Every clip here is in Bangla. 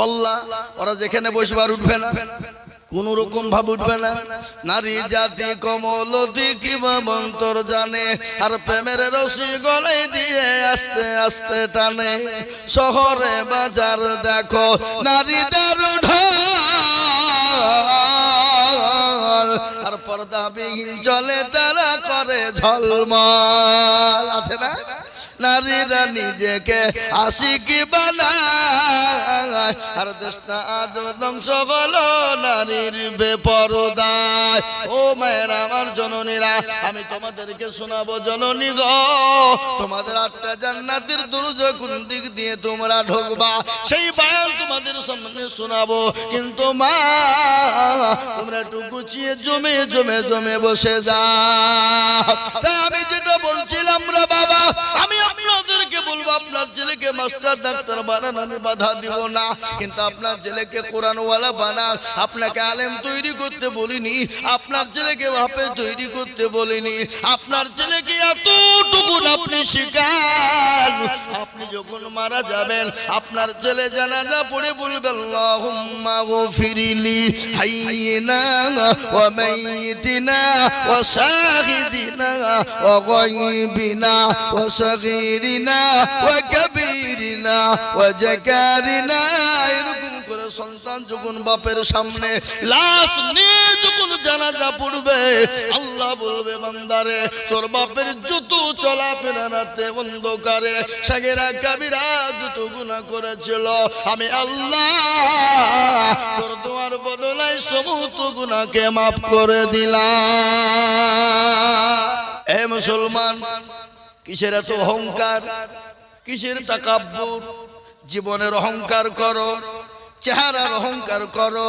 আল্লাহ ওরা যেখানে বসবার উঠবে না, কোন রকম ভাব উঠবে না। নারী জাতি কমলতি কিবা মন্তর জানে, আর প্রেমের রশি গলায় দিয়ে আস্তে আস্তে টানে। শহরে বাজার দেখো নারীদের ঢল, আর পর্দাবিহীন চলে তারা করে ঝলমল। আছে না? নারীরা নিজেকে আশিকি বানায়, আর দেশটা আজ ধ্বংস হলো নারীর বেপরদায়। ও মায়ের আমার জননীরা, আমি তোমাদেরকে শোনাবো জননী গো, তোমাদের 8টা জান্নাতের দরজা কোন দিক দিয়ে তোমরা ঢুকবা সেই বয়ান তোমাদের সামনে শোনাবো। কিন্তু মা তোমরা একটু গুছিয়ে জমে জমে জমে বসে যাও। তাই আমি যেটা বলছিলাম রে বাবা, আমি আপনাদেরকে বলবো আপনার ছেলেকে মাস্টার ডাক্তার বানান, আমি বাধা দিব না, কিন্তু আপনার ছেলেকে কোরআনওয়ালা বানান। আপনাকে আলেম তৈরি করতে বলিনি, আপনার ছেলেকে হাফেজ তৈরি করতে বলিনি, আপনার ছেলেকে এতটুকু আপনি শিখান। আপনি যখন মারা যাবেন আপনার ছেলে জানাজা পড়ে বলবে আল্লাহুম্মা গফিরলি হাইয়িনা ওয়া মাইয়িতিনা ওয়া শাহিদিনা ওয়া গায়বিনা ওয়া সাগীরিনা ওয়া কাবীরিনা ওয়া জাকারিনা। এরকম করে সন্তান যখন বাপের সামনে লাশ নিয়ে যখন জানাজা পড়বে, আল্লাহ বলবে বান্দারে তোর বাপের যত চলাফেরা রাতে অন্ধকারে সাগেরা কাবিরা যত গুনাহ করেছিল, আমি আল্লাহ তোর দোয়ার বদলায় সমস্ত গুনাহকে মাফ করে দিলাম। এ মুসলমান, কিসের এত অহংকার, কিসের তাকাব্বুর? জীবনের অহংকার করো, চেহারার অহংকার করো,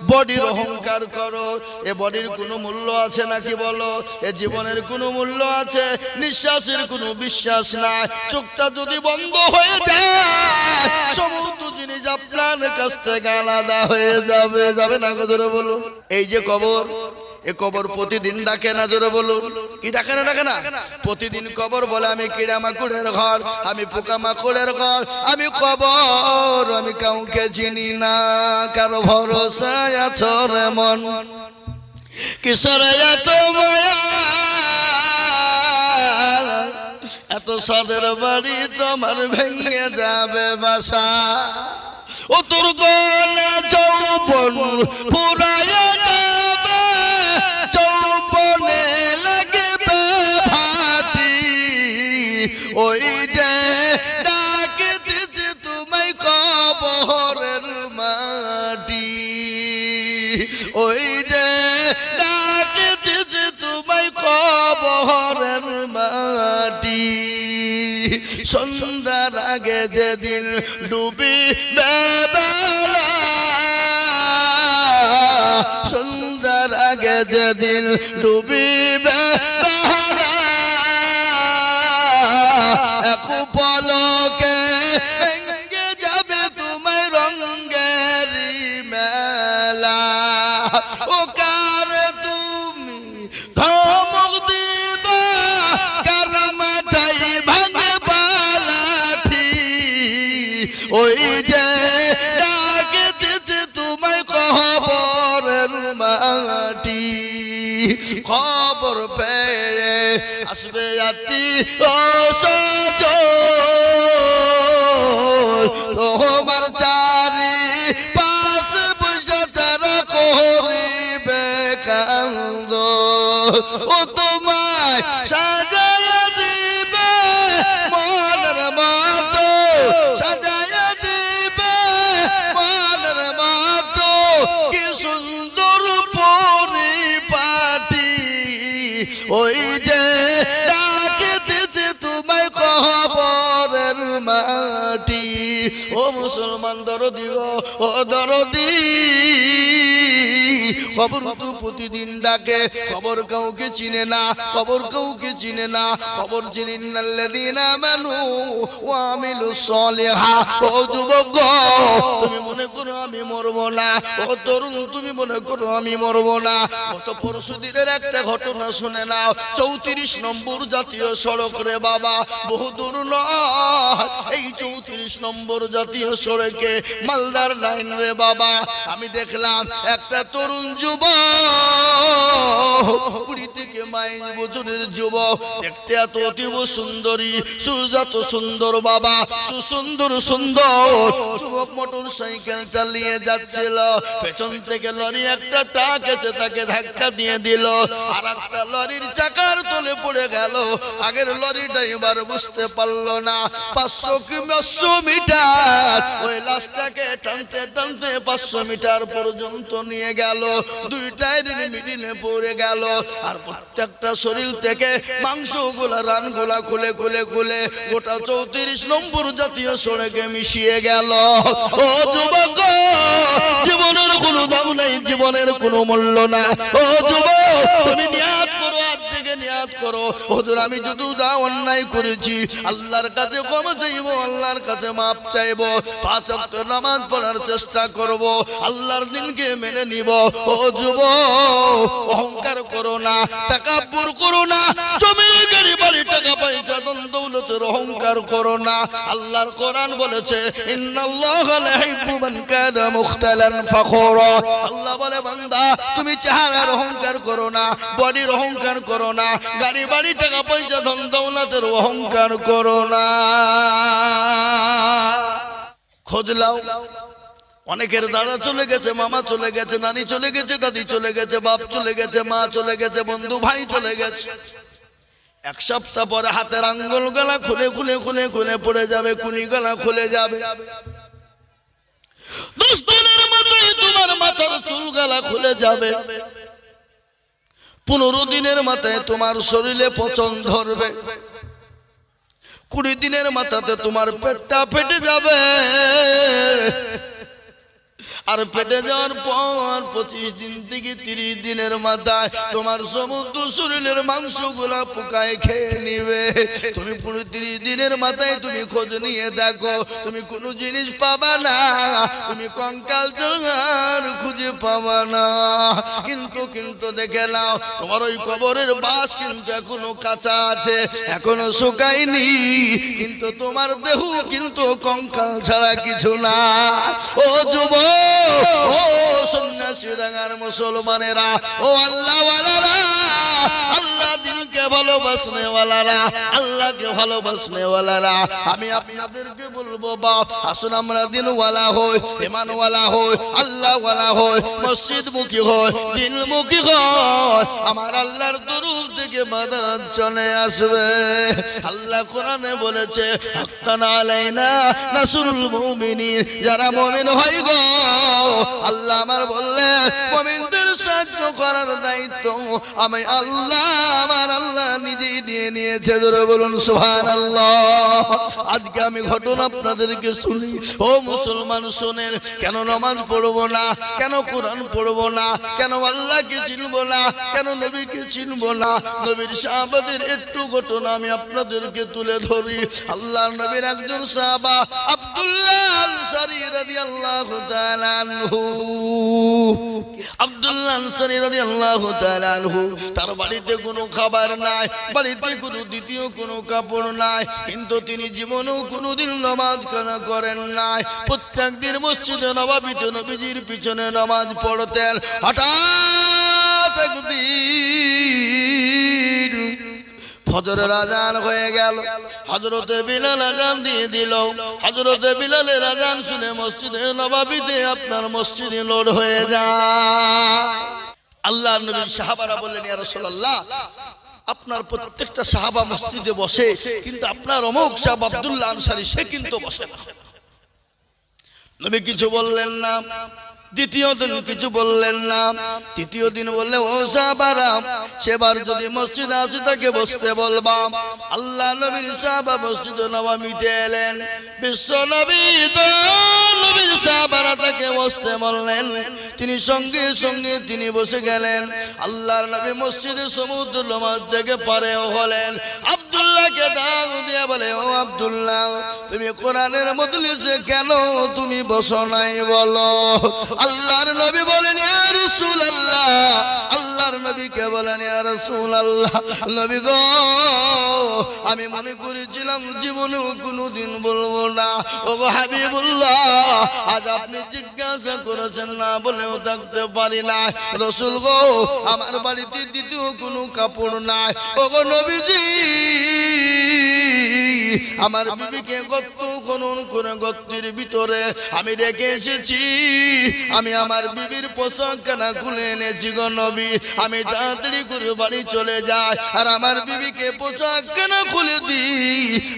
বডির অহংকার করো। এ বডির কোনো মূল্য আছে নাকি বলো? এ জীবনের কোনো মূল্য আছে? নিঃশ্বাসের কোনো বিশ্বাস নাই। চোখটা যদি বন্ধ হয়ে যায় সমস্ত জিনিস আপনার কাছ থেকে আলাদা হয়ে যাবে। যাবে না? জোরে বলুন। এই যে কবর, এ কবর প্রতিদিন ডাকে না? জোরে বলুন। কি ডাকে না? ডাকে না? প্রতিদিন কবর বলে আমি কিড়া মাকুড়ের ঘর, আমি পোকা মাকুড়ের ঘর, আমি কবর, আমি কাউকে চিনি না। কারো ভরসায় আছো রে মন, কিসের এত মায়া, এত সাদের বাড়ি তোমার ভেঙে যাবে বাসা। ও তোর গলা যৌবন পুরায় যাবে, যৌবনে লাগবে ভাটি, ওই যে ডাকে দিছে তোমায় কবরের মাটি, ওই যে ডাকে দিছে তোমায় কবরের মাটি। সন্ধ্যার আগে যেদিন ডুবিবে বেলা, সন্ধ্যার আগে যেদিন ডুবিবে বেলা, এক পলকে ভেঙে যাবে তোমায় রঙের মেলা। ও কার তুমি ধমক দিবা, কার মাথায় ভাঙবা লাঠি, ওই যে ডাকে দিছে তোমায় কবরের মাটি। খবর পেয়ে আসবে আত্মীয়-স্বজন, তোমার চারি পাশ বসে তারা করিবে কান্দ। ও তোমায় সাজায়া দিবে মনের মতো, সাজায়া দিবে মনের মতো, কি সুন্দর পরিপাটি, ওই যে ডাকে দিছে তোমায় কবরের মাটি। ও মুসলমান দরদি গো, ও দরদি, কবর তো প্রতিদিন ডাকে, কবর কাউকে চিনে না, কবর কাউকে চিনে না। কবর চিনেন আল্লাযীনা আমানু ওয়া আমিলুস সালিহাত। ও যুবক, তুমি মনে মনে করো আমি মরবো না, ও তরুণ তুমি মনে করো আমি মরবো না। গত পরশু দিনের একটা ঘটনা শুনে নাও। 34 নম্বর জাতীয় সড়ক রে বাবা, বহু দূর নয়, এই 34 নম্বর জাতীয় সড়কে মালদার লাইন রে বাবা, আমি দেখলাম একটা তরুণ যুবক, 20 থেকে 22 বছরের যুবক, দেখতে এত অতীব সুন্দরী, সুজাত সুন্দর বাবা, সুন্দর যুবক মোটর সাইকেল চালিয়ে যাচ্ছিল। পেছন থেকে লরি একটা ট্রাক এসে তাকে ধাক্কা দিয়ে দিল, আর একটা লরির চাকার তলে পড়ে গেল। আগের লরি ড্রাইভার বুঝতে পারলো না, 500 মিটার ওই লাশটাকে টানতে টানতে 500 মিটার পর্যন্ত নিয়ে গেল। 2 টায়ারের মিডিলে পড়ে গেল, আর প্রত্যেকটা শরীর থেকে মাংসগুলা রানগুলা খুলে খুলে খুলে গোটা 34 নম্বর জাতীয় সড়কে মিশিয়ে গেল। ও যুবক, জীবনের কোনো দাম নাই, জীবনের কোনো মূল্য না। ও যুবক, তুমি নিয়াত করো, হাত থেকে নিয়াত করো, হুজুর আমি যদি অন্যায় করেছি আল্লাহর কাছে ক্ষমা চাইবো, আল্লাহর কাছে মাপ চাইবো, 5 ওয়াক্ত নামাজ পড়ার চেষ্টা করব, আল্লাহর দিনকে মেনে নিব। ও যুবক, অহংকার করো না, তাকাব্বুর করো না, জমি গাড়ি বাড়ি টাকা পয়সা ধন দৌলতের অহংকার করো না। আল্লাহর কোরআন বলেছে ইন্নাল্লাহা লা ইউহিব্বু মান কানা মুখতালান ফাখুরা। আল্লাহ বলে বান্দা তুমি চেহারার অহংকার করো না, বডির অহংকার করো না, গাড়ি বাড়ি টাকা পয়সা ধন দৌলতের অহংকার করো না। খোঁজ লাও, অনেকের দাদা চলে গেছে, মামা চলে গেছে, নানি চলে গেছে, দাদি চলে গেছে, বাপ চলে গেছে, মা চলে গেছে, বন্ধু ভাই চলে গেছে। 1 সপ্তাহ পরে হাতের আঙ্গুল গলা খুলে খুলে খুলে খুলে পড়ে যাবে, কুনি গলা খুলে যাবে। 10 দিনের মাথায় তোমার মাথার চুল গলা খুলে যাবে। 15 দিনের মাথায় তোমার শরীরে পচন ধরবে। 20 দিনের মাথাতে তোমার পেটটা ফেটে যাবে। আর পেটে যাওয়ার পর 25 দিন থেকে 30 দিনের মাথায় তোমার সমুদ্র শরীরের মাংসগুলা পোকায় খেয়ে নিবে। তুমি 30 দিনের মাথায় তুমি খোঁজ নিয়ে দেখো, তুমি কোনো জিনিস পাবা না, তুমি কঙ্কাল জোগাড় খুঁজে পাবা না। কিন্তু দেখে নাও, তোমার ওই কবরের বাস কিন্তু এখনো কাঁচা আছে, এখনো শুকায়নি, কিন্তু তোমার দেহ কিন্তু কঙ্কাল ছাড়া কিছু না। ও যুবক, ও সন্ন্যাসী রাঙার মুসলমানেরা, ও আল্লাহ ওয়ালারা, আল্লাহ দিনকে ভালোবাসনে ওয়ালারা, আল্লাহকে ভালোবাসনে ওয়ালারা, আমি আপনাদেরকে বলবো বাপ, আসুন আমরা দিনওয়ালা হই, ইমানওয়ালা হই, আল্লাহওয়ালা হই, মসজিদমুখী হই, দিনমুখী হই। আমার আল্লাহর তরফ থেকে মাদাদ চলে আসবে। আল্লাহ কোরআনে বলেছে হাক্কান আলাইনা নাসরুল মুমিনিন, যারা মুমিন হয় গো, আল্লাহ আমার বললেন মুমিনদের সাহায্য করার দায়িত্ব আমি আল্লাহ, আমার আল্লাহ নিজেই নিয়ে নিয়েছে। জোরে বলুন সুবহানাল্লাহ। আজকে আমি ঘটনা আপনাদেরকে শুনি, ও মুসলমান শোনেন, কেন নামাজ পড়বো না, কেন কোরআন পড়বো না, কেন আল্লাহকে চিনবো না, কেন নবীকে চিনবো না? নবীর সাহাবাদের একটু ঘটনা আমি আপনাদেরকে তুলে ধরি। আল্লাহর নবীর একজন সাহাবা আব্দুল্লাহ আনসারী রাদিয়াল্লাহু তাআলা আনহু, আব্দুল্লাহ আনসারী রাদিয়াল্লাহু তাআলা আনহু, তার বাড়িতে কোনো খাবার নাই, বাড়িতে কোনো দ্বিতীয় কোনো কাপড় নাই, কিন্তু তিনি জীবনেও কোনোদিন নামাজ কানা করেন নাই। প্রত্যেক দিন মসজিদে নববীতে নবীজির পিছনে নামাজ পড়তেন। হঠাৎ একদিন ফজরের আজান হয়ে গেল, হযরতে বিলাল আজান দিয়ে দিল। হযরতে বিলালের আজান শুনে মসজিদে নববীতে আপনার মসজিদে লোড হয়ে যায়। আল্লাহর নবীর সাহাবারা বললেন, ইয়া রাসূলুল্লাহ, আপনার প্রত্যেকটা সাহাবা মসজিদে বসে, কিন্তু আপনার অমুক সাহাব আব্দুল্লাহ আনসারী সে কিন্তু বসে না। নবী কিছু বললেন না। দ্বিতীয় দিন কিছু বললেন না। তৃতীয় দিন বললেন, ও সাহাবারা, সেবার যদি মসজিদে আসে তাকে বসতে বলবা। আল্লাহ নবীর সাহাবা মসজিদে নববীতে এলেন। বিশ্ব নবী নবীর সাহাবারা তাকে বসতে বললেন। তিনি সঙ্গে সঙ্গে তিনি বসে গেলেন। আল্লাহর নবী মসজিদে সমুদ্র নামাজ থেকে পারে হলেন। আব্দুল্লাহকে আব্দুল্লাহকে ডাক দিয়ে বলে, ও আব্দুল্লাহ, তুমি কোরআনের মজলিসে কেন তুমি বসো নাই বলো? আল্লাহর নবী বলেন, ইয়া রাসূলুল্লাহ, আল্লাহর নবীকে বলেন, ইয়া রাসূলুল্লাহ, নবী গো, আমি মনে করেছিলাম জীবনেও কোনোদিন বলবো না। ও গো হাবিবুল্লাহ, আজ আপনি জিজ্ঞাসা করেছেন, না বলেও থাকতে পারি না। রাসূল গো, আমার বাড়িতে দ্বিতীয় কোনো কাপড় নাই। ও গো নবীজি, আমার বিবিকে গর্ত খনন করে গর্তের ভিতরে আমি রেখে এসেছি। আমি আমার বিবির পোশাক খানা খুলে এনেছি গো নবী। আমি তাড়াতাড়ি করে বাড়ি চলে যাই আর আমার বিবিকে পোশাক খানা খুলে দিই,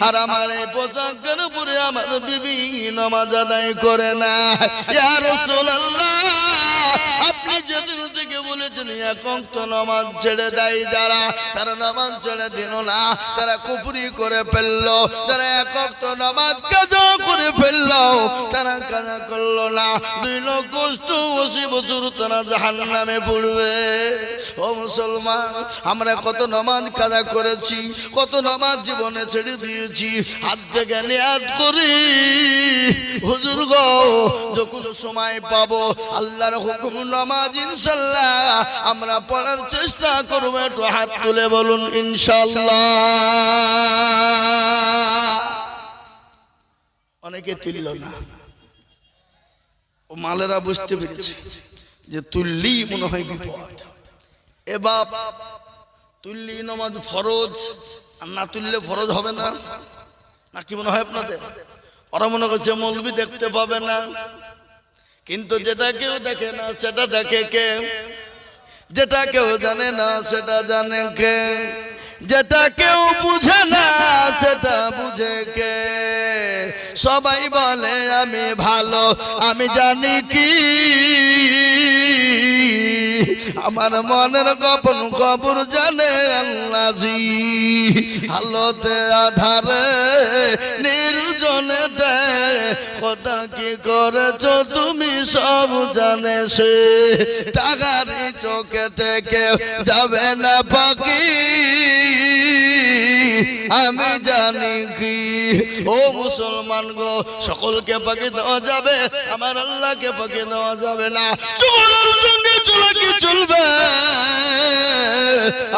আর আমার এই পোশাক খানা পরে আমার বিবি নামাজ আদায় করে না। ইয়া রাসূলুল্লাহ, আপনি যেদিন থেকে বলেছেন এক ওয়াক্ত নামাজ ছেড়ে দেয় যারা, তারা নামাজ ছেড়ে দিল না, তারা কুফরি করে ফেললো। যারা এক ওয়াক্ত নামাজ কাজা করে ফেললো, তারা কাজা করলো না, 2,80,000 বছর তারা জাহান্নামে পড়বে। ও মুসলমান, আমরা কত নামাজ কাজা করেছি, কত নামাজ জীবনে ছেড়ে দিয়েছি। হাত থেকে নিয়াত করি, হুজুর গো, যখন সময় পাবো আল্লাহর হুকুম নামাজ ইনশাআল্লাহ আমরা পড়ার চেষ্টা করব। একটু হাত তুলে বলুন ইনশাআল্লাহ। অনেকে তুলল না, ও মালেরা বুঝতে পেরেছে যে তুললি মনে হয় বিপদ। এ বাপ, তুললি নামাজ ফরজ, আর না তুললে ফরজ হবে না, নাকি মনে হয় আপনাদের? ওরা মনে করছে মৌলবি দেখতে পাবে না, কিন্তু যেটা কেউ দেখে না সেটা দেখে কে? যেটা কেউ জানে না সেটা জানে কে? যেটা কেউ বুঝে না সেটা বুঝে কে? সবাই বলে আমি ভালো, আমি জানি কি আমার মনের গোপন খবর জানে আল্লাহজি। আলোতে আধারে নির্জনেতে কথা কি করেছো তুমি সব জানে সে। টাকারি চোখে থেকে যাবে না পাখি, আমি জানি কি। ও মুসলমান গো, সকলকে পাখি দেওয়া যাবে, আমার আল্লাহকে পাখি দেওয়া যাবে না। সকলের সঙ্গে চলে কি চলবে,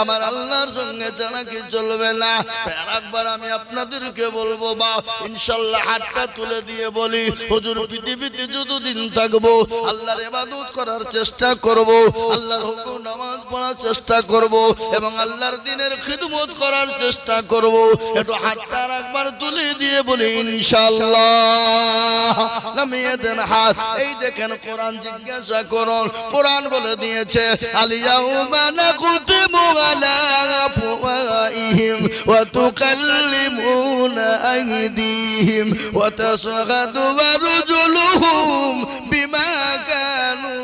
আমার আল্লাহর সঙ্গে জানা কি চলবে না। আর একবার আমি আপনাদেরকে বলবো বা ইনশাআল্লাহ হাতটা তুলে দিয়ে বলি, হুজুর পৃথিবীতে যতদিন থাকবো আল্লাহর ইবাদত করার চেষ্টা করব, আল্লাহর হুকুম নামাজ পড়ার চেষ্টা করব এবং আল্লাহর দ্বীনের খিদমত করার চেষ্টা করব। একটু হাতটা একবার তুলে দিয়ে বলি ইনশাআল্লাহ। নামিয়ে দেন হাত। এই দেখেন কোরআন জিজ্ঞাসা করুন, কোরআন বলে দিয়েছে আলিয়াউমা নাকুতিমু আলা আফওয়াহিম ওয়া তুকাল্লিমুনা আইদিহিম ওয়া তাশহাদু আরজুলুহুম বিমা কানু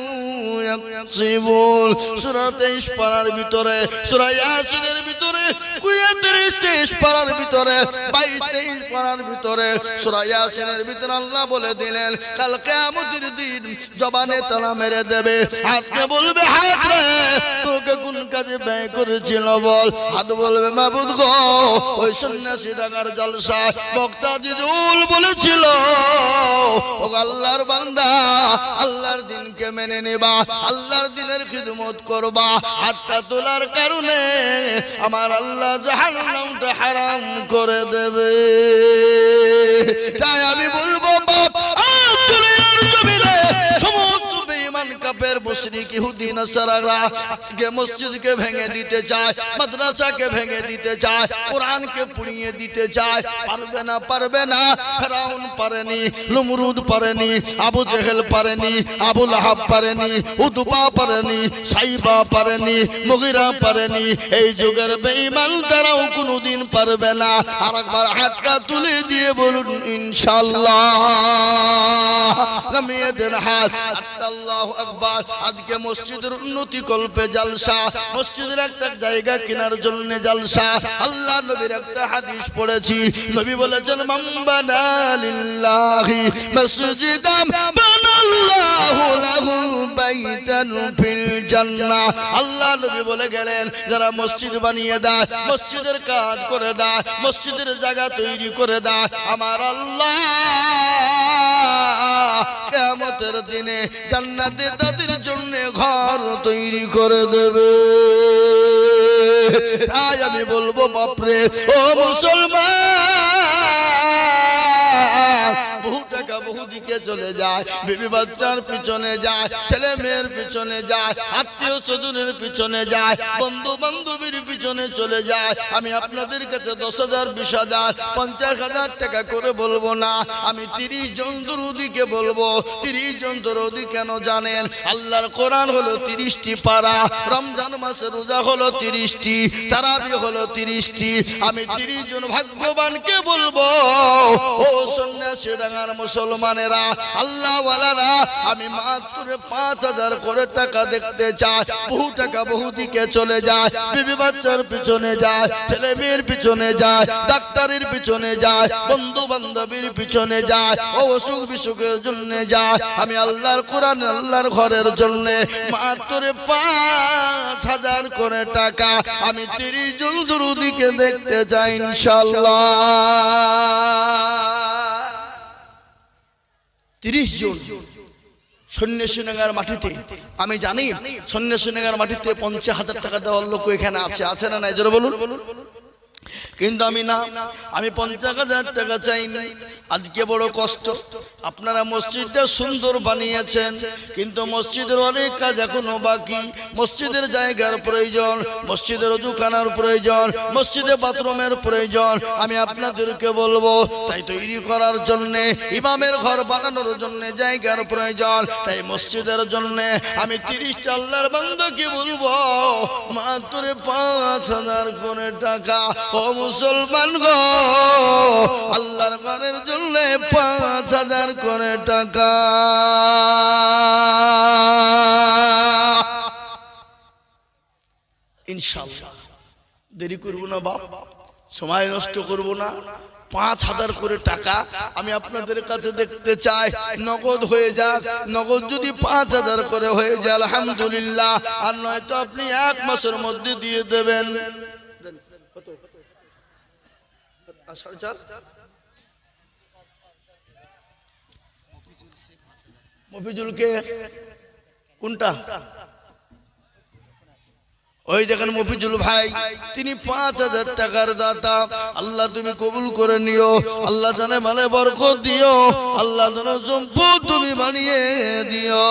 ইয়াকসিবুন। সূরা 23 পারার ভিতরে, সূরা ইয়াসিনের ভিতরে, 33 পারার ভিতরে, 22-23 পারার ভিতরে, সূরা ইয়াসিনের ভিতরে আল্লাহ বলে দিলেন কাল কিয়ামতের দিন জবানে তালা মেরে দেবে। হাতকে বলবে, হাত রে তোকে কোন কাজে ব্যয় করেছিল বল। হাত বলবে, মাবুদ গো, ওই সন্ন্যাসী টাকার জলসা বক্তা জিজুল বলেছিল ও আল্লাহর বান্দা আল্লাহর দিনকে মেনে নেবা, আল্লাহর দিনের খিদমত করবা। হাতটা তোলার কারণে আমার আল্লাহ জাহান্নামটা হারাম করে দেবে। তাই আমি বলবো বাপ, দুনিয়ার জমিনে সমস্ত বেঈমান কাফের মুশরিক ইহুদি নাসারারা কে মসজিদকে ভেঙে দিতে চায়, মাদ্রাসাকে ভেঙে দিতে চায়, কোরআনকে পুড়িয়ে দিতে চায়। পারবে না, পারবে না। ফেরাউন পারেনি, নমরুদ পারেনি, আবু জেহেল পারেনি, আবু লাহাব পারেনি, উতবা পারেনি, সাইবা পারেনি, মুগিরা পারেনি। এই যুগের বেঈমান তারাও কোনোদিন পারবে না। আর একবার হাতটা তুলে দিয়ে বলুন ইনশাআল্লাহ। নামিয়ে দেন হাত। আল্লাহু আকবার। আজকে মসজিদের উন্নতি কল্পে জালসা, মসজিদের একটা জায়গা কেনার জন্য জালসা। আল্লাহ নবীর একটা হাদিস পড়েছি, নবী বলেছেন মান বানা লিল্লাহি মাসজিদান বানাল্লাহু লাহু বাইতান ফিল জান্নাহ। জান্নাহ। আল্লাহ নবী বলে গেলেন, যারা মসজিদ বানিয়ে দেয়, মসজিদের কাজ করে দেয়, মসজিদের জায়গা তৈরি করে দেয়, আমার আল্লাহ কিয়ামতের দিনে জান্নাতে তাদের জন্য ঘর তৈরি করে দেবে। তাই আমি বলবো, বাপরে ও মুসলমান, বহু টাকা বহু দিকে চলে যায়, বিবি বাচ্চার পিছনে যায়, ছেলে মেয়ের পিছনে যায়, আত্মীয় স্বজনের পিছনে যায়, বন্ধু বান্ধবীর পিছনে চলে যায়। আমি আপনাদের কাছে 10,000, 20,000, 50,000 টাকা করে বলবো না, আমি 30 জন দরুদিকে বলবো। 30 জন দরুদি কেন জানেন? আল্লাহর কোরআন হলো 30টি পারা, রমজান মাসে রোজা হলো 30টি, তারাবি হলো 30টি। আমি 30 জন ভাগ্যবানকে বলবো, ও সন্ন্যাসী ডাঙ্গার মুসলমানেরা, আল্লাহ ওয়ালারা, আমি মাত্র 5,000 করে টাকা দেখতে চাই। বহু টাকা বহু দিকে চলে যায়, বিবি বাচ্চার পিছনে যায়, ছেলে মেয়ের পিছনে যায়, ডাক্তারের পিছনে যায়, বন্ধু বান্ধবীর পিছনে যায়, ও অসুখ বিসুখের জন্য যায়। আমি আল্লাহর কোরআন, আল্লাহর ঘরের জন্য মাত্র 5,000 করে টাকা আমি 30 জন দরুদিকে দেখতে চাই ইনশাআল্লাহ। 30 জন সন্ন্যাসীনগর মাটিতে, আমি জানি সন্ন্যাসীনগর মাটিতে 50,000 টাকা দেওয়ার লোক এখানে আছে না নাই, জোরে বলুন। কিন্তু আমি না, আমি 50,000 টাকা চাইনি। আজকে বড় কষ্ট, আপনারা মসজিদটা সুন্দর বানিয়েছেন, কিন্তু মসজিদের অনেক কাজ এখনো বাকি। মসজিদের জায়গার প্রয়োজন, মসজিদের ওযুখানার প্রয়োজন, মসজিদে বাথরুমের প্রয়োজন। আমি আপনাদেরকে বলবো, তাই তৈরি করার জন্যে, ইমামের ঘর বানানোর জন্য জায়গার প্রয়োজন। তাই মসজিদের জন্য আমি 30টা আল্লাহর বান্দাকে বলবো, মাত্র 5,000 করে টাকা। ও মুসলমান গো, আল্লাহর ঘরের জন্য 5,000 করে টাকা। ইনশাআল্লাহ দেরি করব না বাপ, সময় নষ্ট করব না। 5,000 করে টাকা আমি আপনাদের কাছে দেখতে চাই, নগদ হয়ে যাক। নগদ যদি 5,000 করে হয়ে যায় আলহামদুলিল্লাহ, আর নয়তো আপনি 1 মাসের মধ্যে দিয়ে দেবেন। মফিজুলকে কোনটা? ওই দেখেন মফিজুল ভাই, তিনি 5,000 টাকার দাতা। আল্লাহ তুমি কবুল করে নিও, আল্লাহ জানে মালে বরকত দিও, আল্লাহ যেন সম্পদ তুমি বানিয়ে দিও।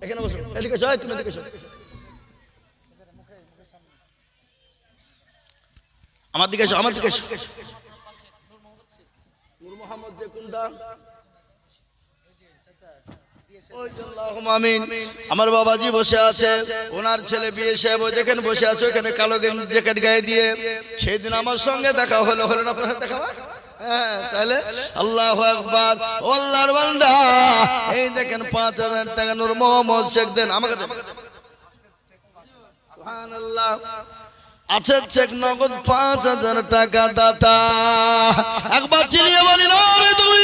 এখানে বসো, এদিকে এসো, তুমি এদিকে এসো, আমার দিকে এসো, আমার দিকে এসো। নূর মোহাম্মদ যে কোনটা? আমার বাবাজি বসে আছে, ওনার ছেলে বিয়ে সাহেব ওই দেখেন বসে আছে ওখানে, কালো জ্যাকেট গায়ে দিয়ে। সেই দিন আমার সঙ্গে দেখা হলো, হলো না আপনার সাথে দেখা? হ্যাঁ, তাহলে আল্লাহু আকবার। ও আল্লাহর বান্দা, এই দেখেন 5,000 টাকা নূর মোহাম্মদ শেখ দেন আমাকে, দেন। সুবহানাল্লাহ, আছে চেক নগদ 5,000 টাকা দাতা। একবার চিলিয়ে বলি রে তুই,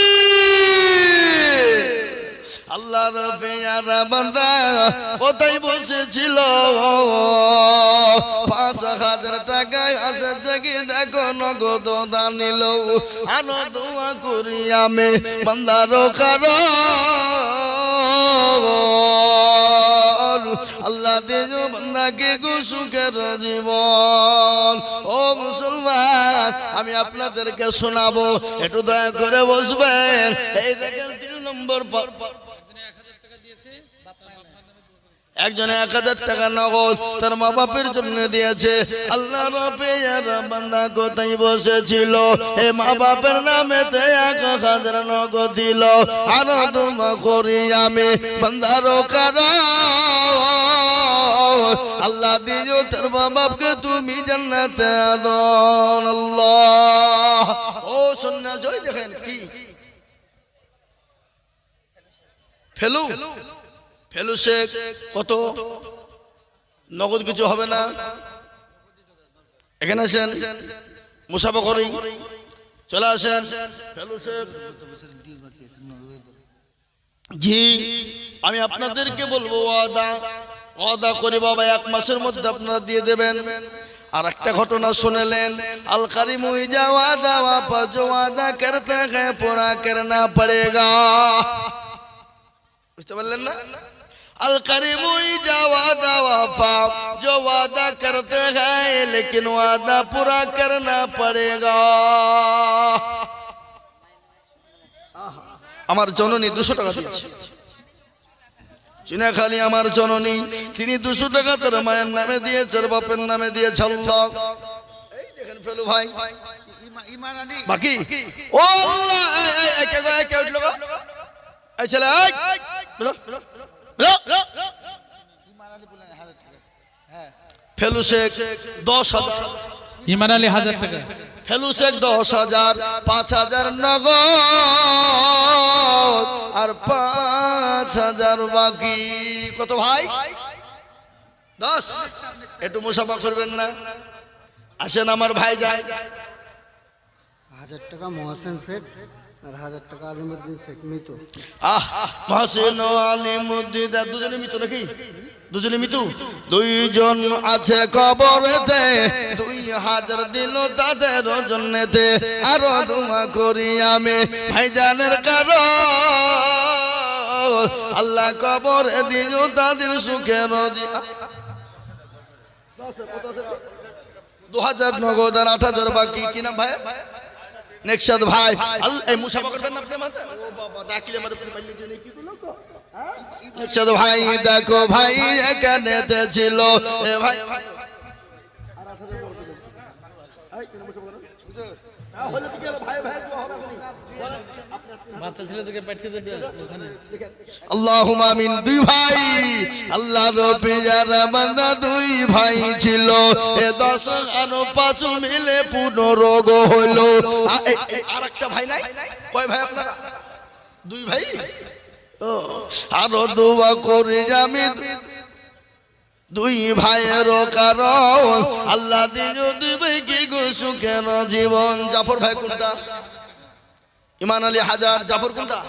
আল্লাহর পেয়ারা বান্দা কোথায় বসেছিল? 5,000 টাকায় আছে থেকে দেখো নগদ দান নিল। আরো দোয়া করি আমি বান্দার কারণ, আল্লাহ দেজো বান্দাকে সুখের জীবন। ও মুসলমান, আমি আপনাদেরকে শোনাবো, একটু দয়া করে বসবেন। এই দেখেন 3 নম্বর, একজনে 1,000 টাকা নগদ তার মা বাপের জন্য দিয়েছে। আল্লাহ পেয়ারা বান্দা কোথায় বসেছিল? এ মা বাপের নামেতে 1,000 নগদ দিল। আরো দোয়া করি আমি বান্দার কারণ, আল্লাহ দিও তার মা বাপকে তুমি জান্নাতে আদন। আল্লাহ, ও সন্ন্যাসী, ওই দেখেন কি ফেলু শেখ, কত নগদ কিছু হবে না। এখানে আসেন, মুসাফা করি, চলে আসেন। ফেলু শেখ জি আমি আপনাদেরকে বলবো ওয়াদা ওয়াদা করে বাবা 1 মাসের মধ্যে আপনারা দিয়ে দেবেন। আর একটা ঘটনা শুনলেন, আল কারিমু ইজা ওয়াদা ওয়াফা, जो वादा करते हैं पूरा करना पड़ेगा। বুঝতে পারলেন না? अल करीमु इजा वादा वफा, जो वादा करते हैं लेकिन वादा पूरा करना पड़ेगा। আমার জননী 200 টাকা দিয়েছে, চিনাখালী আমার জননী, তিনি 200 টাকা তার মায়ের নামে দিয়েছে, বাপের নামে দিয়েছে। আল্লাহ, এই দেখেন ফেলু ভাই বাকি ও আল্লাহ, এই কে উঠলো গো, এই ছেলে, এই ফেলু শেখ 10,000, ইমান আলী 1000 টাকা, ফেলু শেখ 10,000, 5,000 নগদ আর 5,000 বাকি। কত ভাই? 10। একটু মুসাফা করবেন না? আসেন আমার ভাই যায়। 1000 টাকা মহসেন শেখ আর 1000 টাকা আলিমুদ্দিন শেখ মৃত। মহসেন ও আলিমুদ্দিন দুজনে মৃত নাকি? দুজনে মৃত। 2জন আছে কবরেতে, 2000 দিল তাদের জন্যতে। আরো দোয়া করি আমি ভাইজানের কারণ, আল্লাহ কবরে দিল তাদের সুখের। 2000 নগদ আর 8000 বাকি। কি নাম ভাই? নেকশাদ ভাই। আল্লাহ, এই মুসাফা করবেন না আপনি মাথা? ও বাবা, ডাকিলে আমার আপনি পাইলে যে কি বলো তো? নেকশাদ ভাই দেখো ভাই এখানেতে ছিল এ ভাই। আর 8000 করে দিবেন। এই কেন মুসাফা করেন? তাহলে কি গেল ভাই ভাই তো হবে না। বাচ্চা ছেলেদেরকে পাঠিয়ে দেবে ওখানে। আল্লাহুম্মা আমিন। 2 ভাই আল্লাহর পিয়ার বান্দা, 2 ভাই ছিল, এ 10 আর 5 মিলে 15 গো হলো। আরেকটা ভাই নাই? কয় ভাই আপনারা? 2 ভাই। ও আরো দোয়া করি আমি 2 ভাইয়ের কারণ, আল্লাহ দিল 2 ভাইকে গো সুখের জীবন। জাফর ভাই কোনটা? ইমান আলী 1000, জাফর কোনটা?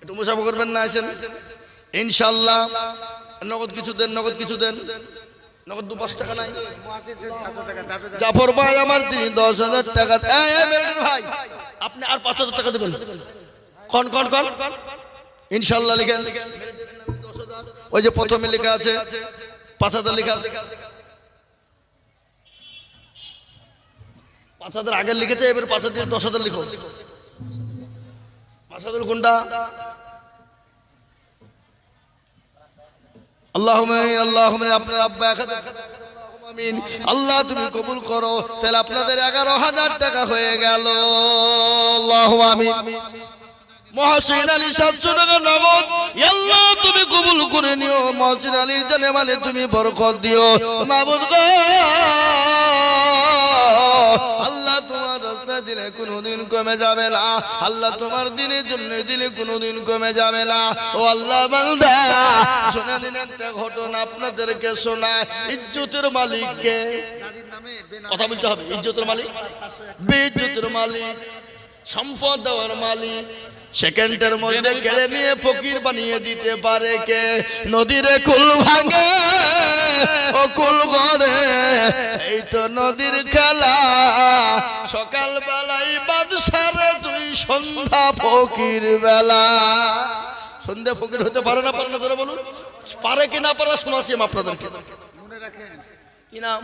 একটু মুসাফা করবেন না? আসেন ইনশাআল্লাহ। নগদ কিছু দেন, নগদ কিছু দেন। নগদ 2-5 টাকা নাই? জাফর ভাই আমার তিনি 10,000 টাকা। এই মেরুন ভাই আপনি আর 5,000 টাকা দেবেন। কোন কোন কোন ইনশাআল্লাহ লিখেন। ওই যে প্রথমে লেখা আছে 5,000 লেখা আছে। 5,000 আগে লিখেছে, এবার 5,000 10,000 লিখো। 5,000 কোনটা? আল্লাহুম্মা আল্লাহুম্মা, আপনার আব্বা 1000। আমিন। আল্লাহ তুমি কবুল করো। তাহলে আপনাদের 11,000 টাকা হয়ে গেল। আল্লাহুম্মা আমিন। মহসিন আলী 700 টাকা নগদ। আল্লাহ তুমি কবুল করে নিও। মহসিন আলীর জানে মালে তুমি বরকত দিও মাবুদ গো। আল্লাহ তোমার রাস্তা দিলে কোনোদিন কমে যাবে না। আল্লাহ তোমার দিনের জন্য দিলে কোনোদিন কমে যাবে না। ও আল্লাহ বান্দা শুনে দিন একটা ঘটনা আপনাদেরকে শোনায়। ইজ্জতের মালিককে কথা বলতে হবে। ইজ্জতের মালিক, বেইজ্জতের মালিক, সম্পদ দেওয়ার মালিক, সেকেন্ডের মধ্যে কেড়ে নিয়ে ফকির বানিয়ে দিতে পারে কে? নদীরে কুল ভাঙে ও কুল গড়ে, এই তো নদীর খেলা। সকাল বেলায় বাদশারে 2 সন্ধ্যা ফকির বেলা। সন্ধ্যা ফকির হতে পারে না? পারে না? ধরে বলুন পারে কি না পারে? শোনাচ্ছি আপনাদেরকে, মনে রাখেন। কি নাম?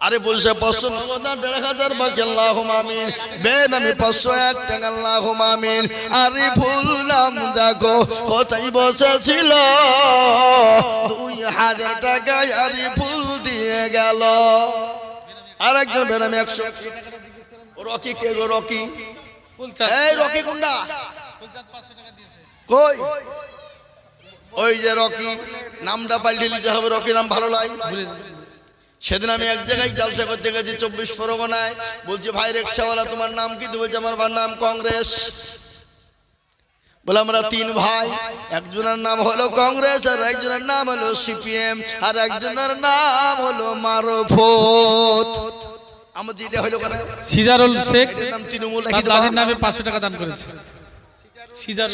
আরে বলছে 500 নগদ 1,500 বাকি। আল্লাহুম্মা আমিন। বেনামি 501 টাকা। আল্লাহুম্মা আমিন। আরে ফুল নাম দেখো কোথায় বসেছিল, 2,000 টাকা আরে ফুল দিয়ে গেল। আরেকজন বেনামি 100। রকি কে গো? রকি, এই রকি কোনটা? কই? ওই যে রকি, নামটা পাল্টে নিতে হবে। রকি নাম ভালো লাগে। সেদিন আমি এক জায়গায় জলসা করতে গেছি 24 পরগনায়। বলছি ভাই রিকশাওয়ালা তোমার নাম কি? বলছে আমার নাম কংগ্রেস। বলে আমরা 3 ভাই, একজনের নাম হলো কংগ্রেস, আর একজনের নাম হলো সিপিএম, আর একজনের নাম হলো মারফত। আমাদের এটা হলো কেন? সিজারুল শেখ এর নাম তৃণমূল নাকি? তার দাদির নামে 500 টাকা দান করেছে।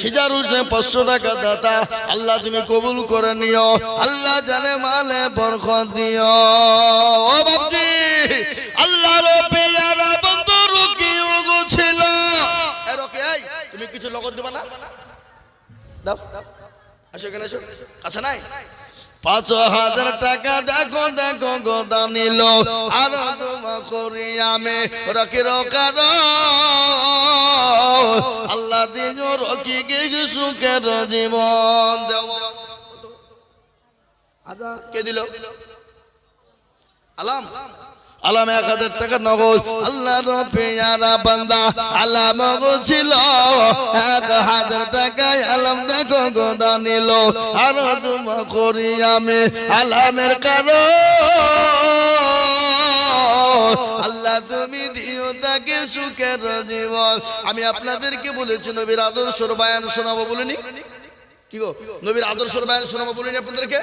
সিজারুল হোসেন 500 টাকা দাতা, আল্লাহ তুমি কবুল করে নিও, আল্লাহ জানে মালে বরকত দিও। ও বাপজি, আল্লাহর পেয়ারা বন্ধু রুকিও গো ছিল। এ রকি, এই তুমি কিছু লগত দিবা না? দাও, আসো এখানে আসো, কাছে নাই? 5,000 টাকা দেখো দেখো গোদা নিল, আর তোমা করি আমি রকি রকার, আল্লাহ দিও রকি গে সুখের জীবন। দেও বাবা, আজান কে দিল? আলাম, আলাম 1,000 টাকা নগদ, আল্লাহর পেয়ারা বান্দা আলাম ছিল 1,000 টাকায়, আলাম দেখো গোদা নিল, আর তোমা করি আমি আলামের কারণ, আল্লাহ তুমি দিও তাকে সুখের জীবন। আমি আপনাদেরকে বলেছি নবীর আদর্শের বয়ান শোনাবো, বলিনি কি গো? নবীর আদর্শের বয়ান শোনাবো বলিনি আপনাদেরকে?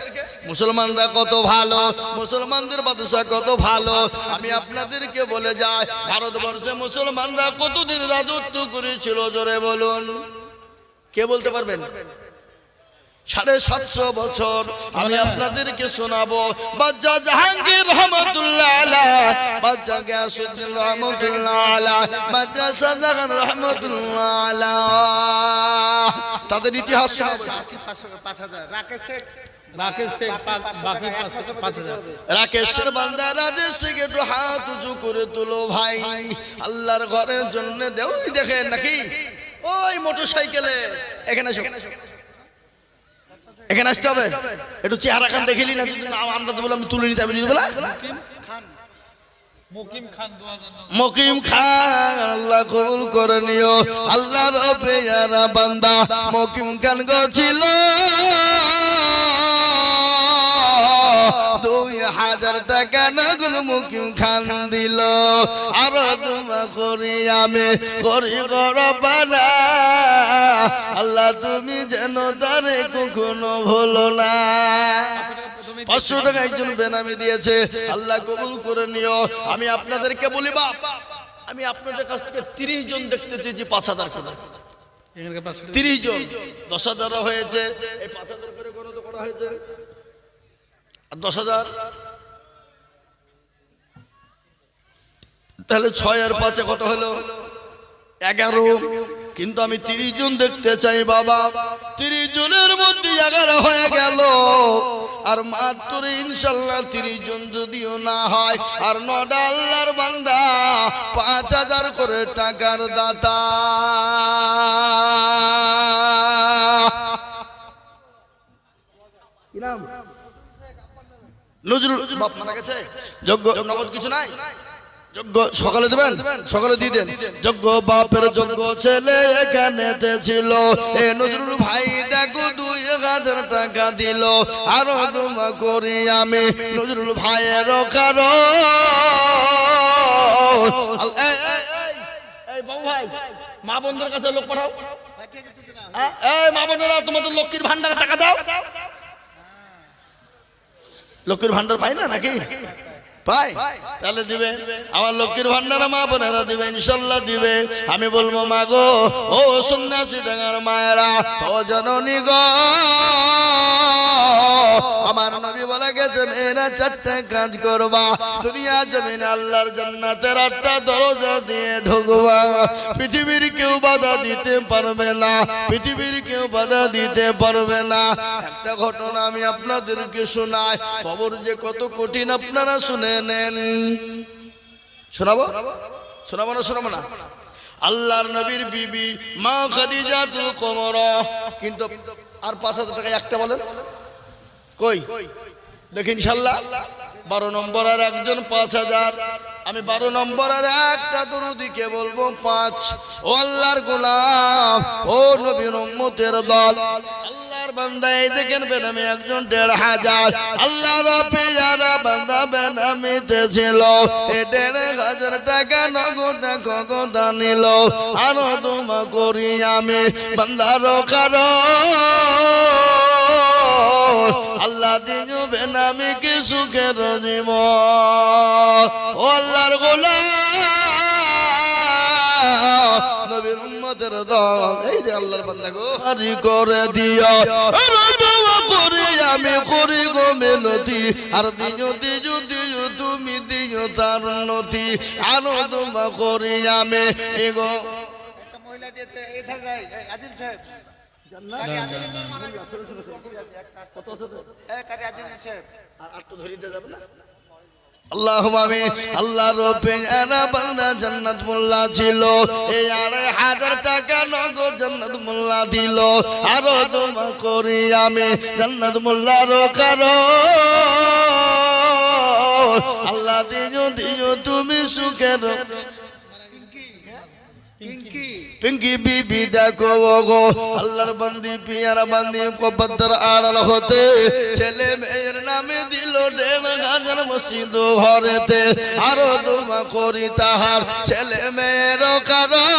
মুসলমানরা কত ভালো, মুসলমানদের বাদশা কত ভালো। আমি আপনাদেরকে বলে যাই, ভারতবর্ষে মুসলমানরা কতদিন রাজত্ব করেছিল জোরে বলুন? কে বলতে পারবেন? 750 বছর। আমি আপনাদেরকে শোনাবো বাদশা জাহাঙ্গীর রহমতুল্লাহ আলাইহ, বাদশা গিয়াসউদ্দিন রহমতুল্লাহ আলাইহ, বাদশা শাহজাহান রহমতুল্লাহ আলাইহ, তাদের ইতিহাস শোনাবো। রাকেশের বান্দা রাজেশ থেকে একটু হাত উঁচু করে তুলো ভাই, আল্লাহর ঘরের জন্য দেও। দেখেন নাকি ওই মোটরসাইকেলে, এখানে এসো, এখানে আসতে হবে। একটু চেহারা খান দেখিলি না, আমরা তো বললাম তুলে নিতে হবে, বলা মকিম খান, আল্লাহ কবুল করে নিও, আল্লাহর পেয়ারা বান্দা মকিম খান গো ছিল 2,000 টাকা নগদ মকিম খান দিল, আর তোমা করি আমি করি গরবানা, আল্লাহ তুমি যেন তারে কখনো ভুলো না। 500 টাকা একজন বেনামি দিয়েছে, আল্লাহ কবুল করে নিও। আমি আপনাদেরকে বলি বাপ, আমি আপনাদের কাছ থেকে 30 জন দেখতে চেয়েছি 5,000 করে। 30 জন 10,000 হয়েছে, এই 5,000 করে গণত করা হয়েছে, আর 10,000 তাহলে 6 আর 5 কত হলো? 11। কিন্তু আমি 30 জন দেখতে চাই বাবা। 30 জনের মধ্যে 11 হয়ে গেল, আর মাত্র ইনশাল্লাহ 30 জন যদিও না হয়, আর 9টা আল্লাহর বান্দা 5,000 করে টাকার দাতা। কি নাম? নজরুল বাপ মারা গেছে, যোগ্য নগদ কিছু নাই, যোগ্য সকালে দেবেন, সকালে দিয়ে দেন। যোগ্য বাপের যোগ্য ছেলে এখানেতে ছিল, এ নজরুল ভাই দেখো 2,000 টাকা দিল, আর তোমা করি আমি নজরুল ভাইয়ের কারণ। এই বাবু ভাই, মা বোনদের কাছে লোক পাঠাও, এই মা বোনেরা তোমাদের লক্ষ্মীর ভান্ডার টাকা দাও। লক্ষ্মীর ভান্ডার পাই না নাকি? পাই, তাহলে দিবে। আমার লক্ষ্মীর ভান্ডার মা বোনেরা দিবে, ইনশাল্লাহ দিবে। আমি বলবো মা গো, ও সন্ন্যাসী ডাঙ্গার মায়েরা, ও জননী গো, আমার নবী বলে গেছে মেয়েরা 4টা কাজ করবা, দুনিয়া জমিনে আল্লাহর জান্নাতের 8টা দরজা দিয়ে ঢুকবা। পৃথিবীর কেউ বাধা দিতে পারবে না, পৃথিবীর কেউ বাধা দিতে পারবে না। একটা ঘটনা আমি আপনাদেরকে শোনাই, খবর যে কত কঠিন আপনারা শুনে নেন। শোনাবো? শোনাবো না? শোনাবো না? আল্লাহর নবীর বিবি মা খাদিজাতুল কুবরা, কিন্তু আর 5,000 টাকা একটা বলেন কই দেখি ইনশাল্লাহ। 12 নম্বর আর একজন 5,000। আমি 12 নম্বর আর একটা দরুদিকে বলবো 5। ও আল্লাহর গোলাম, ও নবীর উম্মতের দল, আল্লাহর বান্দা এই দেখেন বেনামি একজন 1,500। আল্লাহর পেয়ারা বান্দা বেনামিতে ছিল, এই 1,500 টাকা নগদ কথা নিল, আর তোমা করি আমি বান্দার কারণ, আল্লাহ দিও বেনামি কি সুখের জীবন। ও আল্লাহর গোলাম, নবীর উম্মতের দল এই যে আল্লাহর বান্দা গো হারি করে দিও আরে দোয়া করি আমি করি গো মিনতি আর দিও দিও দিও তুমি দিও তার নতি আরো দোয়া করি আমি এগো একটা মহিলা দিয়েছে এই ধার গায় আজিল সাহেব কারি আজিল সাহেব আর তো ধরিতে যাবে না আল্লাহুম্মা আমিন আল্লাহর পেয়ারা বান্দা জান্নাত মোল্লা ছিল এই ২৫০০ টাকা নগদ জান্নাত মোল্লা দিল আরো দোয়া করি আমি জান্নাত মোল্লার কারো আল্লাহ দিও দিও তুমি সুখের পিঙ্কি বিবি দেখো গো আল্লাহর বান্দি পিয়ারা বান্দি কবদ্দর আড়াল হতে ছেলে মেয়ের নামে দিল ১৫০০ মসজিদ ঘরেতে আরো দোয়া করি তাহার ছেলে মেয়ের কারণ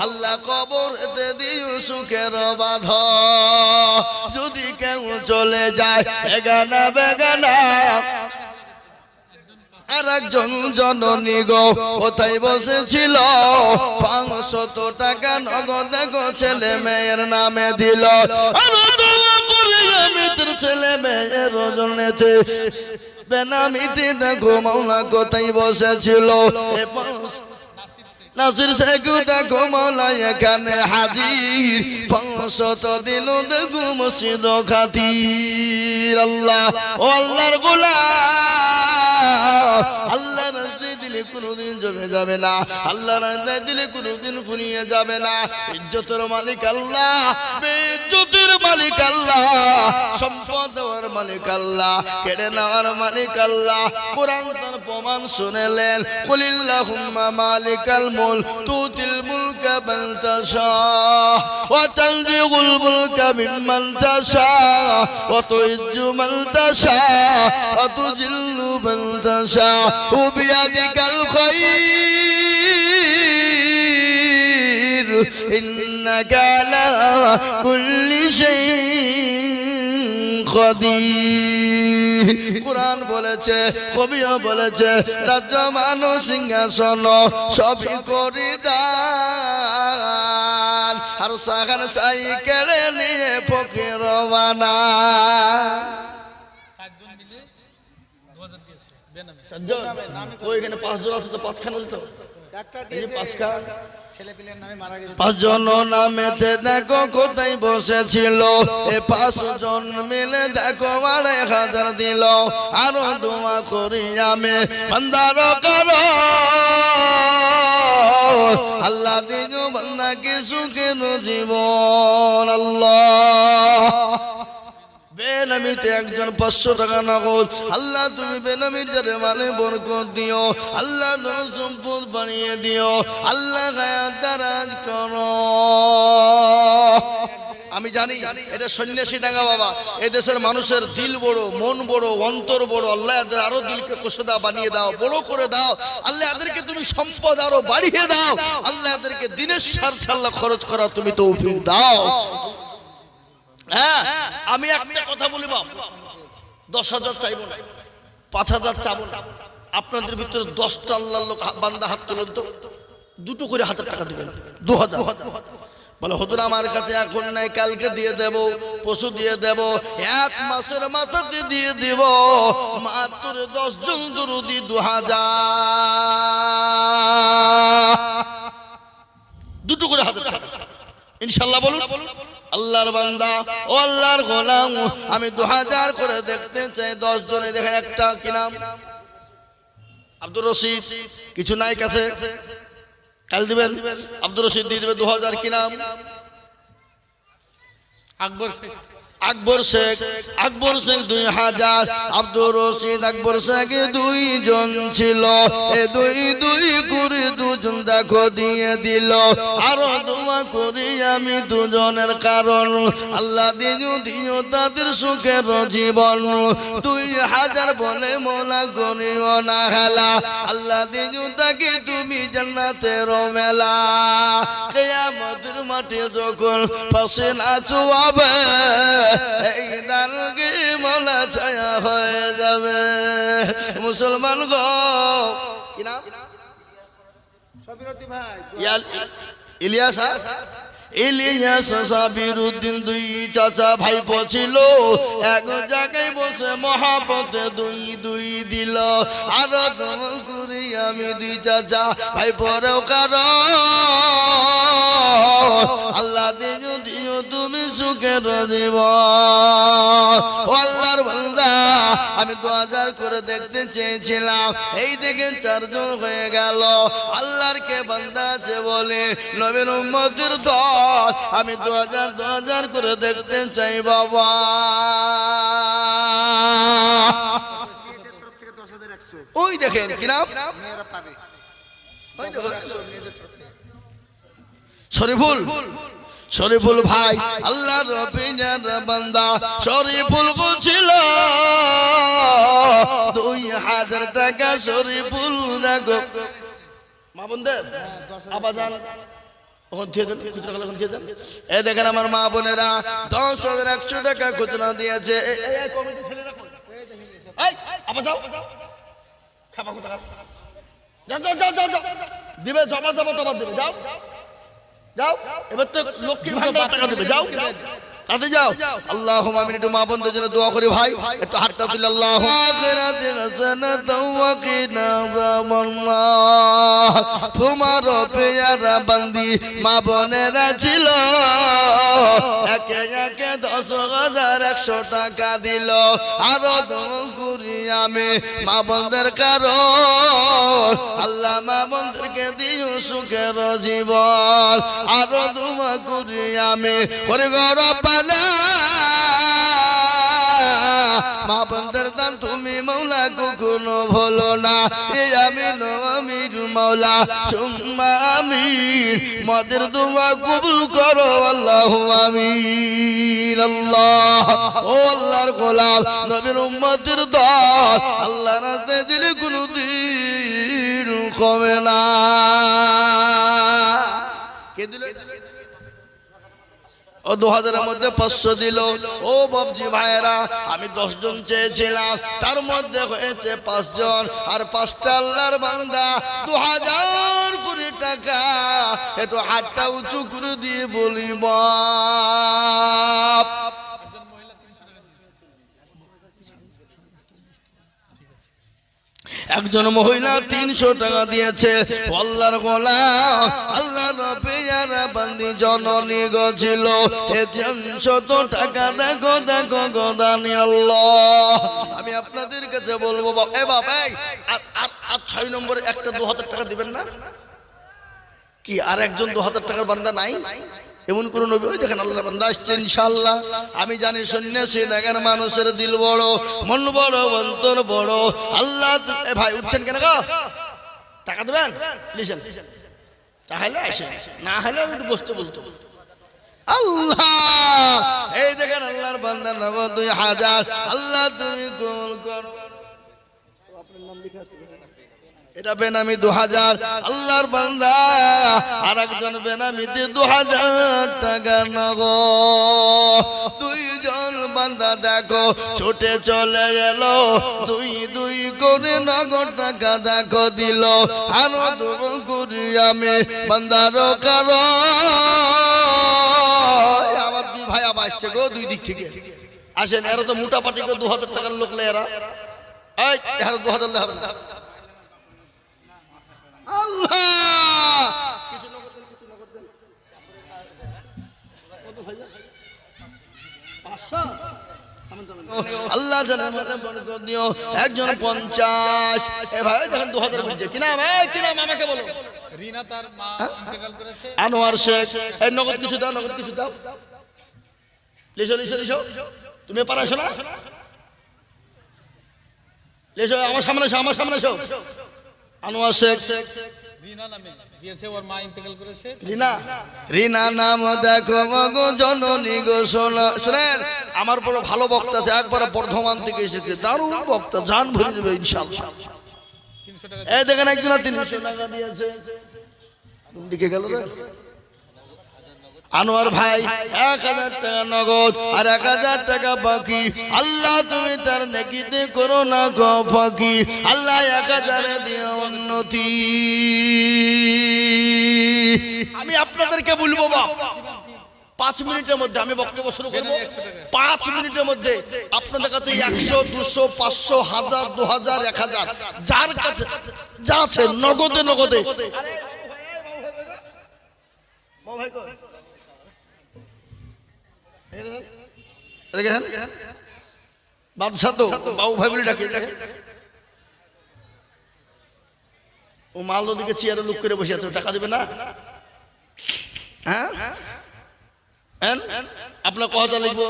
আল্লাহ কবরেতে দিও সুখের বাঁধ যদি কেউ চলে যায় এগানা বেগানা আর একজন জননী গো কোথায় বসেছিল ৫০০ টাকা নগদ দেখো ছেলে মেয়ের নামে দিল আরো দোয়া করি আমি তোর ছেলে মেয়ের জন্যতে বেনামিতে দেখো মাওলা কোথায় বসেছিল নাসির শেখ দেখো মাওলা এখানে হাজির ৫০০ দিল দেখো মসজিদ খাতির আল্লাহ ও আল্লাহর গোলাম আল্লাহ রাস্তায় দিলে কোনোদিন জমে যাবে না আল্লাহ রাস্তায় দিলে কোনোদিন ফুরিয়ে যাবে না ইজ্জতের মালিক আল্লাহ বেইজ্জতের মালিক আল্লাহ সম্পদ দেওয়ার মালিক আল্লাহ কেড়ে নেওয়ার মালিক আল্লাহ কোরআন তার প্রমাণ শুনেলেন কুলিল্লাহুম্মা মালিকাল মুলক তুতিল মুলকা মান তাশা ওয়া তানজিউল মুলকা মিম্মান তাশা ওয়া তুইজ্জু মান তাশা ওয়া তুজিল্লু মান তাশা বিয়াদিকাল খায়র ইন্নাকা আলা কুল্লি শাইইন কদির কুরআন বলেছে কবিও বলেছে রাজ্য মানুষ সিংহাসন সবই করি দান আর সাখান সাই কেড়ে নিয়ে ফকির বানা ওইখানে ৫ জন আছে তো ৫ খানা দিত পাঁচজন নামেতে দেখো কোথায় বসেছিল এ ৫ জন মিলে দেখো ২৫০০ দিল আরো দোয়া করি আমি বান্দার করো আল্লাহ দিও বান্দাকে সুখের জীবন আল্লাহ বেনামিতে একজন ৫০০ টাকা নগদ আল্লাহ তুমি বেনামির যারে মালে বরকত দিও আল্লাহ ধন সম্পদ বানিয়ে দিও আল্লাহ গায়াত দারাজ করো আমি জানি এটা সন্ন্যাসী ডাঙ্গা বাবা এই দেশের মানুষের দিল বড় মন বড় অন্তর বড় আল্লাহ এদের আরো দিলকে কোষদা বানিয়ে দাও বড় করে দাও আল্লাহ এদেরকে তুমি সম্পদ আরো বাড়িয়ে দাও আল্লাহ এদেরকে দিনের স্বার্থে আল্লাহ খরচ করা তুমি তৌফিক দাও হ্যাঁ আমি একটা কথা বলি বাপ ১০,০০০ চাইবো না ৫,০০০ চাবো না আপনাদের ভিতরে ১০টা আল্লাহর লোক বান্দা হাত তুলেন তো দুটো করে ১,০০০ টাকা দিবেন ২,০০০ বলে হুজুর আমার কাছে এখন নাই কালকে দিয়ে দেব পশু দিয়ে দেব ১ মাসের মাথাতে দিয়ে দিব মাত্র ১০ জন দরুদি ২,০০০ দুটো করে ১,০০০ টাকা ইনশাআল্লাহ বলুন আল্লাহর বান্দা ও আল্লাহর গোলাম আমি ২,০০০ করে দেখতে চাই ১০ জনে দেখেন একটা কি নাম আব্দুর রশিদ কিছু নাই কাছে কাল দিবেন আব্দুর রশিদ দিয়ে দেবে ২,০০০ কি নাম আকবর শেখ আকবর শেখ ২,০০০ আব্দুর রশিদ আকবর শেখ ২ জন ছিল এ ২ করে ২ জন দেখো দিয়ে দিল আরো দোয়া করি আমি ২ জনের কারণ আল্লাহ দিও তাদের সুখের জীবন ২,০০০ বলে মোলা করিও না হেলা আল্লাহ দিও তাকে তুমি জান্নাতের মেলা কিয়ামতের মাঠে যখন পাশে নাচুয়াবে এই দানকে মাওলা ছায়া হয়ে যাবে মুসলমান গো কি নাম সবিরতি ভাই ইলিয়াস ইলিয়াস সাবিরউদ্দিন দুই চাচা ভাইপো ছিল এক জায়গায় বসে মহাপতে দুই দুই দিল আর করি আমি দুই চাচা ভাইপোরেও কারো আল্লাহ দিও দিও তুমি সুখের জীবন ও আল্লাহর বান্দা আমি 2000 করে দেখতে চেয়েছিলাম এই দেখেন 4 জন হয়ে গেল আল্লাহর কে বান্দা আছে বলে নবীর উম্মতের দল আমি 2000 করে দেখতে চাই বাবা মেয়েদের তরফ থেকে 10,100 ওই দেখেন কি নাম মেয়েরা পাবে ওই দেখো। 10,100 মেয়েদের তরফ থেকে শরীফুল ভাই আল্লাহর রবিনের বান্দা শরীফুল ছিল 2000 টাকা শরীফুল দেখো মা বোনদের আবাজান এ দেখেন আমার মা বোনেরা 10,100 টাকা খুচরা দিয়েছে দিবে জমা তোমার দিবে যাও যাও এবার তো লক্ষ্মীর ভান্ডার টাকা দেবে যাও তাতে যাও আল্লাহুম্মা আমিন একটু মা বোনদের জন্য দোয়া করি ভাই একটু হাতটা তুলে আল্লাহু আখিরাতিন হাসানাতাও ওয়া কিনা আযাবান্নার তোমার পেয়ারা বান্দি মা বোনেরা ছিল একে একে 10,100 টাকা দিল আরো দোয়া করি আমি মা বোনদের কারণ আল্লাহ মা বোনদেরকে দিও সুখের জীবন আরো দোয়া করি আমি করে গৌরব মা বন্ধের দান তুমি মৌলা কখনো ভুলো না এই আমিন আমির মৌলা সুম্মা আমিন মদের দোয়া কবুল করো আল্লাহু আমিন আল্লাহ ও আল্লাহর গোলাম নবীর উম্মতের দল আল্লাহ রাতে দিলে কোনদিন কমে না কে দিল ও 2000 মধ্যে 500 দিল ও বাবজি ভাইরা আমি 10 জন চেয়েছিলাম তার মধ্যে হয়েছে 5 জন আর 5টা আল্লাহর বান্দা 2000 কোটি টাকা একটু হাতটা উঁচু করে দিয়ে বলি বাপ একজন মহিলা 300 টাকা দিয়েছে আল্লাহর গোলাম আল্লাহর পেয়ারা বান্দি জননী গছিল এ 300 টাকা দেখো দেখো গোদানি আল্লাহ আমি আপনাদের কাছে বলবো এ বাবা আর 6 নম্বরে একটা 2000 টাকা দিবেন না কি আর একজন 2000 টাকার বান্দা নাই এমন কোন নবী ওই দেখেন আল্লাহর বান্দা আসছে ইনশাআল্লাহ আমি জানি সন্ন্যাসী লাগার মানুষের দিল বড় মন বড় অন্তর বড় আল্লাহ এ ভাই উঠছেন কেন গো টাকা দেবেন লিসেন তাহলে আসেন না হলে আমি একটু বসতে বলতো আল্লাহ এই দেখেন আল্লাহর বান্দা নগদ 2000 আল্লাহ তুমি কবুল করো আপনার নাম লেখা আছে এটা বেনামি 2000 আল্লাহর বান্দা আর একজন বেনামিতে 2000 টাকা নগদ দুইজন বান্দা দেখো ছুটে চলে গেল দুই করে নগদ টাকা দেখো দিল আনন্দ করি আমি বান্দার কারো আবার দুই ভাই আবার আসছে গো দুই দিক থেকে আসেন এরা তো মোটা পাটি গো 2000 টাকার লোক এরা এই এরা 2000 হবে না আল্লাহ কিছু নগদ দেন কিছু নগদ দেন কত ভাইয়া 500 আল্লাহ জানে মানে বরকত দিও একজন 50 এ ভাই দেখেন 2000 বলছে কি নাম আমাকে বলো রিনা তার মা ইন্তেকাল করেছে আনোয়ার শেখ এই নগদ কিছু দাও লিসো তুমি পারাছো না লিসো আমার সামনে এসো আনোয়ার শেখ রিনা নামে দিয়েছে ওর মা ইন্তেকাল করেছে রিনা নাম দেখো গো জননী গো শুনেন আমার বড় ভালো বক্তা আছে একবার বর্ধমান থেকে এসেছে দারুণ বক্তা জান ভরে যাবে ইনশাআল্লাহ 300 টাকা এই দেখেন একজন 300 টাকা দিয়েছে কোন দিকে গেল রে আনোয়ার ভাই 1000 টাকা নগদ আর 1000 টাকা বাকি আল্লাহ তুমি তার নেকিতে করো না গো ফাঁকি আল্লাহ 1000 দিও উন্নতি আমি আপনাদেরকে বলবো বাপ 5 মিনিটের মধ্যে আমি বক্তব্য শুরু করবো 5 মিনিটের মধ্যে আপনাদের কাছে 100 200 500 1000 2000 1000 যার কাছে যা আছে নগদে নগদে বাদশা তো বাবু ভাই বলে ডাকে ও মাল ওদিকে চেয়ারে লুক করে বসে আছে টাকা দেবে না হ্যাঁ আপনার কথা লিখবো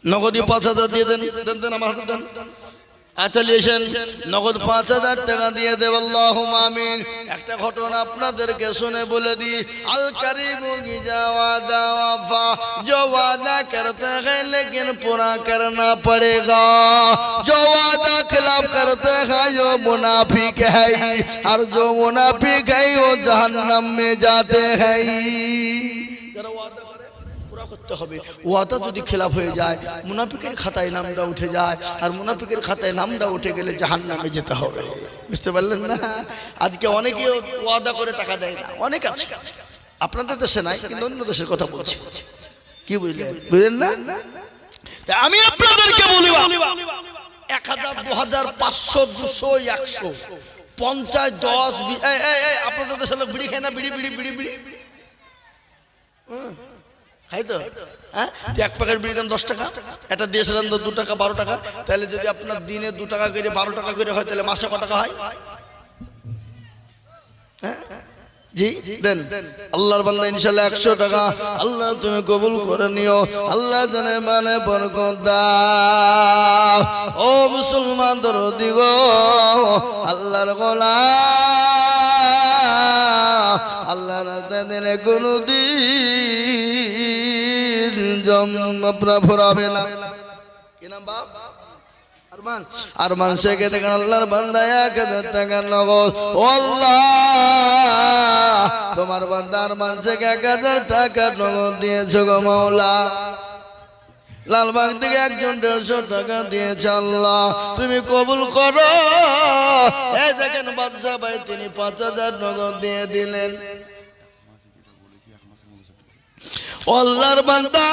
নগদী 5000 দিয়ে দেন দেন দেন আমার হাতে দেন আচ্ছা লিয়েছেন নগদ 5000 টাকা দিয়ে দেব আল্লাহুম্মা আমিন একটা ঘটনা আপনাদেরকে শুনে বলে দি আল কারিমু কি জাওয়াদা ওয়াফা जो वादा करते हैं लेकिन पूरा करना पड़ेगा जो वादा खिलाफ करते हैं जो मुनाफिक है और जो मुनाफिक है वो जहन्नम में जाते हैं যারা ওয়াদা করে পুরা করতে হবে ওয়াদা যদি খেলাফ হয়ে যায় মুনাফিকের খাতায় নামটা উঠে যায় আর মুনাফিকের খাতায় নামটা উঠে গেলে জাহান্নামে যেতে হবে বুঝতে পারলেন না আজকে অনেকে ওয়াদা করে টাকা দেয় না অনেক আছে আপনাদের দেশে নাই কিন্তু অন্য দেশের কথা বলছি কি বুঝলেন বুঝলেন না আমি আপনাদেরকে বলি 1000 2000 500 200 100 50 10 এই আপনাদের দেশের লোক বিড়ি খায় না বিড়ি বিড়ি বিড়ি বিড়ি খাই তো হ্যাঁ এক প্যাকেট বিড়ি দাম 10 টাকা এটা দিয়েছিলেন তো 2 টাকা 12 টাকা তাহলে যদি আপনার দিনে 2 টাকা করে 12 টাকা করে হয় তাহলে মাসে কত টাকা হয় হ্যাঁ জি দেন আল্লাহর বান্দা ইনশাআল্লাহ 100 টাকা আল্লাহ তুমি কবুল করে নিও আল্লাহ জানে মানে বরকত দাও ও মুসলমান দরদি গো আল্লাহর গোলাম আল্লাহর রাস্তায় দিলে কোনদিন জমরা ফুরাবে না কি নাম বাপ আরমান শেখে দেখেন আল্লাহর বান্দা 1000 টাকা নগদ ও আল্লাহ তোমার বান্দা আরমান শেখে 1000 টাকা নগদ দিয়েছো গো মাওলা লালবাগ থেকে একজন 150 টাকা দিয়েছে আল্লাহ তুমি কবুল করো এই দেখেন বাদশা ভাই তিনি 5000 নগদ দিয়ে দিলেন আল্লাহর বান্দা